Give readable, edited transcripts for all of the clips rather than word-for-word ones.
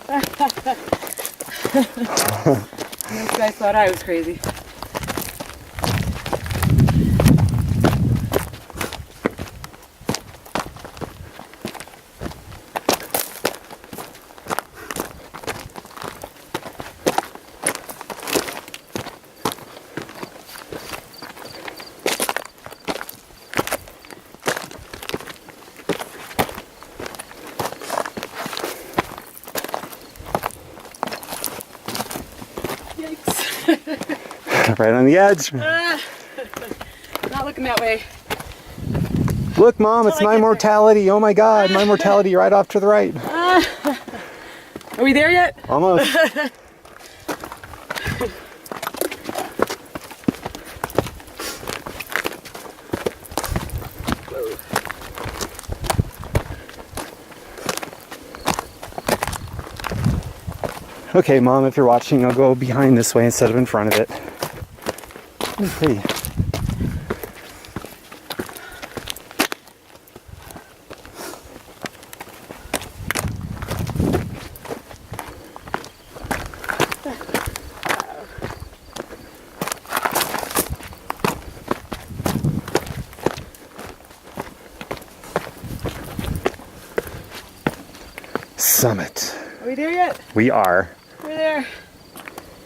Those guys thought I was crazy. Right on the edge. Not looking that way. Look, Mom, it's my mortality. Oh my God, my mortality right off to the right. Are we there yet? Almost. Okay, Mom, if you're watching, I'll go behind this way instead of in front of it. Ooh, pretty. Summit. Are we there yet? We are. We're there.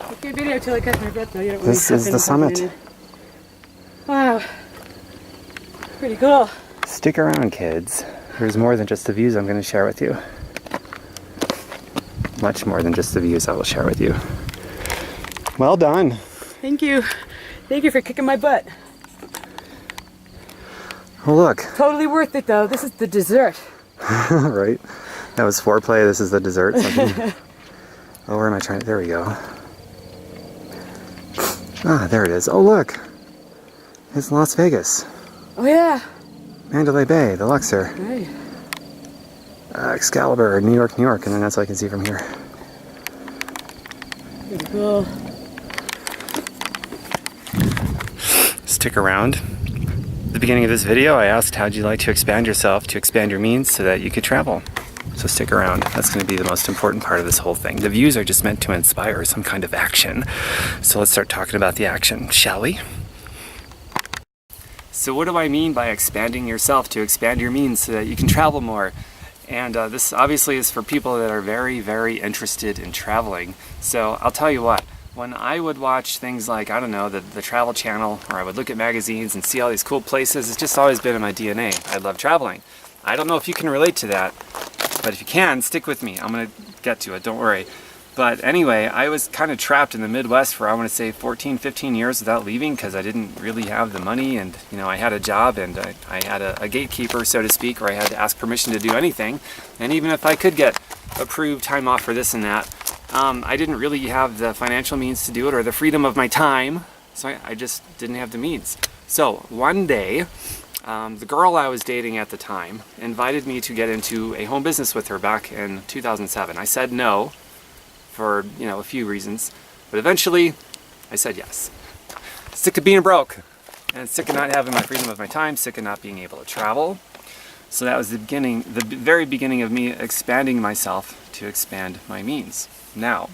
Okay, video till I catch my breath though. You don't really This is the summit. Wow. Pretty cool. Stick around, kids. There's more than just the views I'm going to share with you. Much more than just the views I will share with you. Well done. Thank you. Thank you for kicking my butt. Oh, look. Totally worth it though. This is the dessert. Right? That was foreplay. This is the dessert. Oh, where am I trying to? There we go. Ah, there it is. Oh, look. It's Las Vegas. Oh yeah. Mandalay Bay, the Luxor. Right. Excalibur, New York, New York. And then that's all I can see from here. Pretty cool. Stick around. At the beginning of this video, I asked how'd you like to expand yourself, to expand your means so that you could travel. So stick around. That's going to be the most important part of this whole thing. The views are just meant to inspire some kind of action. So let's start talking about the action, shall we? So what do I mean by expanding yourself, to expand your means so that you can travel more? And this obviously is for people that are very, very interested in traveling. So I'll tell you what, when I would watch things like, I don't know, the Travel Channel, or I would look at magazines and see all these cool places, it's just always been in my DNA. I love traveling. I don't know if you can relate to that, but if you can, stick with me. I'm going to get to it, don't worry. But anyway, I was kind of trapped in the Midwest for, I want to say, 14, 15 years without leaving because I didn't really have the money, and you know, I had a job and I had a gatekeeper, so to speak, where I had to ask permission to do anything. And even if I could get approved time off for this and that, I didn't really have the financial means to do it or the freedom of my time, so I just didn't have the means. So one day, the girl I was dating at the time invited me to get into a home business with her back in 2007. I said no for, you know, a few reasons, but eventually I said yes. Sick of being broke, and sick of not having my freedom of my time, sick of not being able to travel. So that was the beginning, the very beginning of me expanding myself to expand my means. Now,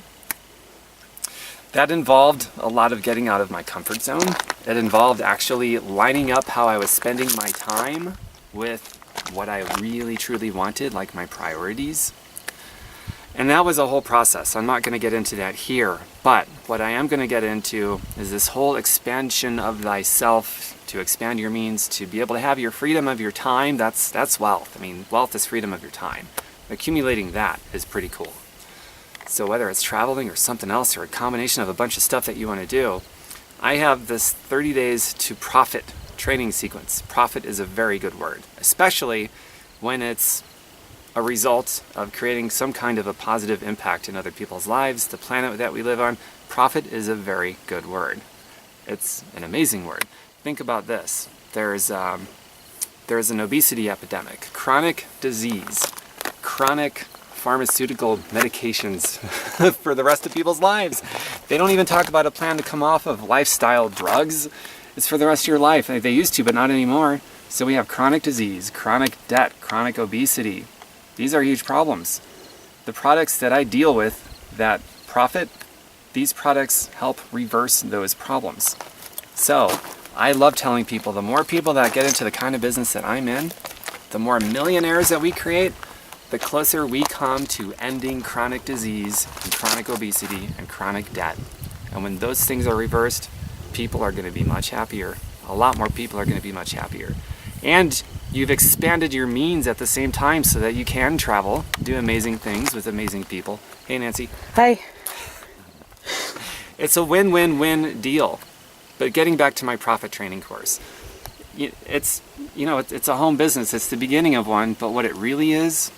that involved a lot of getting out of my comfort zone. It involved actually lining up how I was spending my time with what I really truly wanted, like my priorities. And that was a whole process. I'm not going to get into that here, but what I am going to get into is this whole expansion of thyself, to expand your means, to be able to have your freedom of your time. That's wealth. I mean, wealth is freedom of your time. Accumulating that is pretty cool. So whether it's traveling or something else or a combination of a bunch of stuff that you want to do, I have this 30 days to profit training sequence. Profit is a very good word, especially when it's a result of creating some kind of a positive impact in other people's lives, the planet that we live on. Profit is a very good word. It's an amazing word. Think about this. There's an obesity epidemic, chronic disease, chronic pharmaceutical medications for the rest of people's lives. They don't even talk about a plan to come off of lifestyle drugs. It's for the rest of your life. They used to, but not anymore. So we have chronic disease, chronic debt, chronic obesity. These are huge problems. the products that I deal with that profit, these products help reverse those problems. So I love telling people the more people that get into the kind of business that I'm in, the more millionaires that we create, the closer we come to ending chronic disease and chronic obesity and chronic debt. And when those things are reversed, people are going to be much happier. A lot more people are going to be much happier. And you've expanded your means at the same time so that you can travel, do amazing things with amazing people. Hey, Nancy. Hi. It's a win-win-win deal. But getting back to my profit training course, it's a home business. It's the beginning of one, but what it really is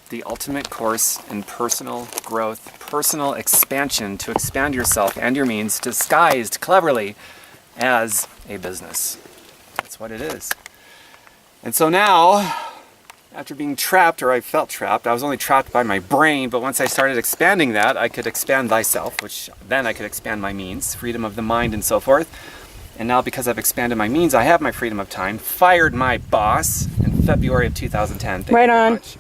the ultimate course in personal growth, personal expansion to expand yourself and your means, disguised cleverly as a business. That's what it is. And so now, after being trapped, or I felt trapped, I was only trapped by my brain, but once I started expanding that, I could expand thyself, which then I could expand my means, freedom of the mind and so forth. And now because I've expanded my means, I have my freedom of time, fired my boss in February of 2010. Thank you very much.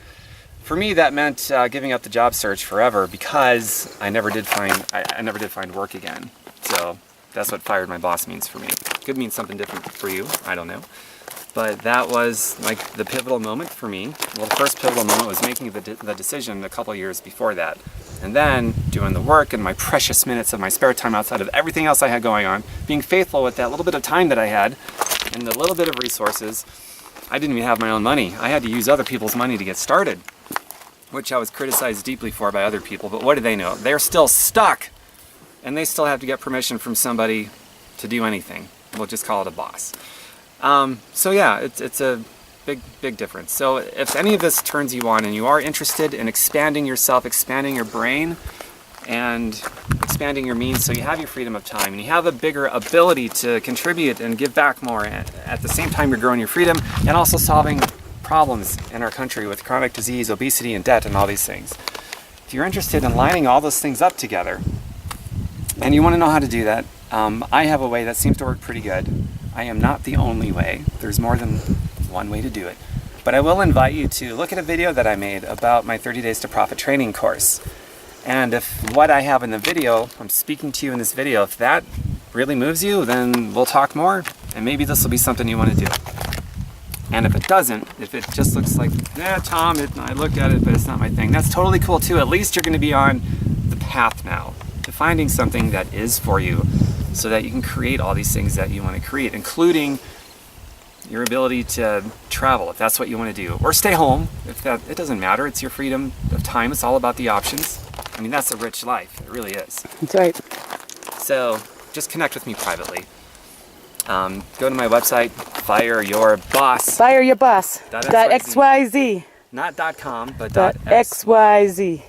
For me, that meant giving up the job search forever because I never did find work again. So that's what fired my boss means for me. Could mean something different for you, I don't know. But that was like the pivotal moment for me. Well, the first pivotal moment was making the decision a couple years before that. And then doing the work and my precious minutes of my spare time outside of everything else I had going on, being faithful with that little bit of time that I had and the little bit of resources. I didn't even have my own money. I had to use other people's money to get started, which I was criticized deeply for by other people. But what do they know? They're still stuck and they still have to get permission from somebody to do anything. We'll just call it a boss. So yeah, it's a big difference. So if any of this turns you on and you are interested in expanding yourself, expanding your brain, and expanding your means so you have your freedom of time and you have a bigger ability to contribute and give back more at the same time you're growing your freedom and also solving problems in our country with chronic disease, obesity, and debt and all these things. If you're interested in lining all those things up together and you want to know how to do that, I have a way that seems to work pretty good. I am not the only way. There's more than one way to do it. But I will invite you to look at a video that I made about my 30 Days to Profit training course. And if what I have in the video, I'm speaking to you in this video, if that really moves you, then we'll talk more, and maybe this will be something you want to do. And if it doesn't, if it just looks like, Tom, I looked at it, but it's not my thing, that's totally cool too. At least you're going to be on the path now to finding something that is for you so that you can create all these things that you want to create, including your ability to travel, if that's what you want to do, or stay home, if that, it doesn't matter. It's your freedom of time. It's all about the options. I mean, that's a rich life. It really is. That's right. So just connect with me privately. Go to my website, fireyourboss. Fireyourboss.xyz. Not .com, but .xyz.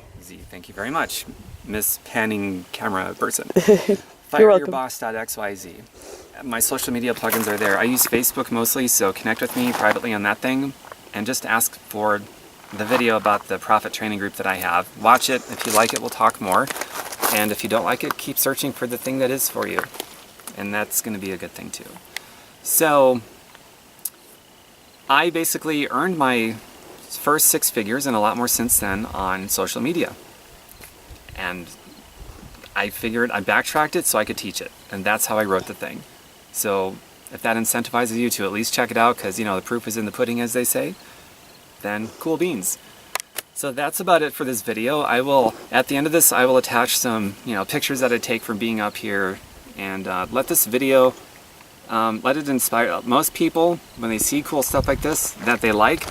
Thank you very much, Miss Panning Camera Person. You're welcome. Fireyourboss.xyz. My social media plugins are there. I use Facebook mostly, so connect with me privately on that thing and just ask for the video about the profit training group that I have. Watch it. If you like it, we'll talk more. And if you don't like it, keep searching for the thing that is for you. And that's going to be a good thing too. So I basically earned my first 6 figures and a lot more since then on social media. And I figured I backtracked it so I could teach it. And that's how I wrote the thing. So if that incentivizes you to at least check it out, because the proof is in the pudding, as they say, then cool beans. So that's about it for this video. At the end of this, I will attach some pictures that I take from being up here, and let this video, let it inspire. Most people, when they see cool stuff like this that they like,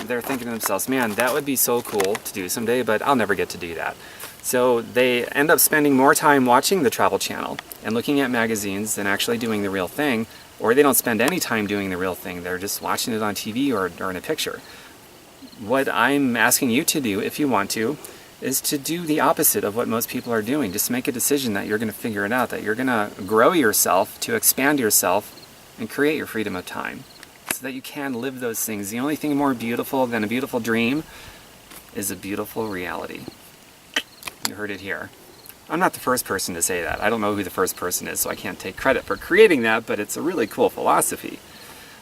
they're thinking to themselves, man, that would be so cool to do someday, but I'll never get to do that. So they end up spending more time watching the Travel Channel and looking at magazines than actually doing the real thing, or they don't spend any time doing the real thing. They're just watching it on TV or in a picture. What I'm asking you to do, if you want to, is to do the opposite of what most people are doing. Just make a decision that you're going to figure it out, that you're going to grow yourself, to expand yourself, and create your freedom of time so that you can live those things. The only thing more beautiful than a beautiful dream is a beautiful reality. You heard it here. I'm not the first person to say that. I don't know who the first person is, so I can't take credit for creating that, but it's a really cool philosophy.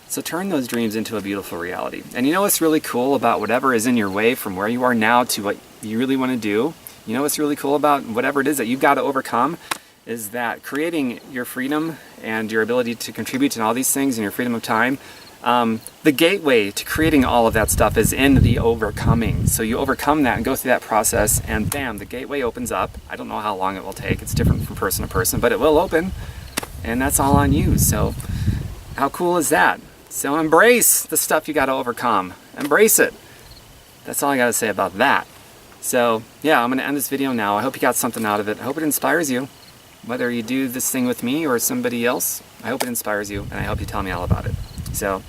So turn those dreams into a beautiful reality. And you know what's really cool about whatever is in your way from where you are now to what you really want to do? You know what's really cool about whatever it is that you've got to overcome? Is that creating your freedom and your ability to contribute to all these things and your freedom of time, the gateway to creating all of that stuff is in the overcoming. So you overcome that and go through that process, and bam, the gateway opens up. I don't know how long it will take. It's different from person to person, but it will open, and that's all on you. So how cool is that? So embrace the stuff you got to overcome. Embrace it. That's all I got to say about that. So yeah, I'm going to end this video now. I hope you got something out of it. I hope it inspires you. Whether you do this thing with me or somebody else, I hope it inspires you, and I hope you tell me all about it. So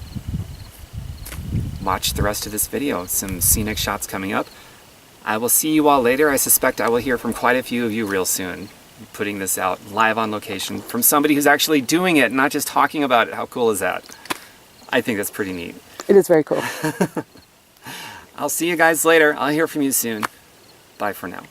watch the rest of this video. Some scenic shots coming up. I will see you all later. I suspect I will hear from quite a few of you real soon. Putting this out live on location from somebody who's actually doing it, not just talking about it. How cool is that? I think that's pretty neat. It is very cool. I'll see you guys later. I'll hear from you soon. Bye for now.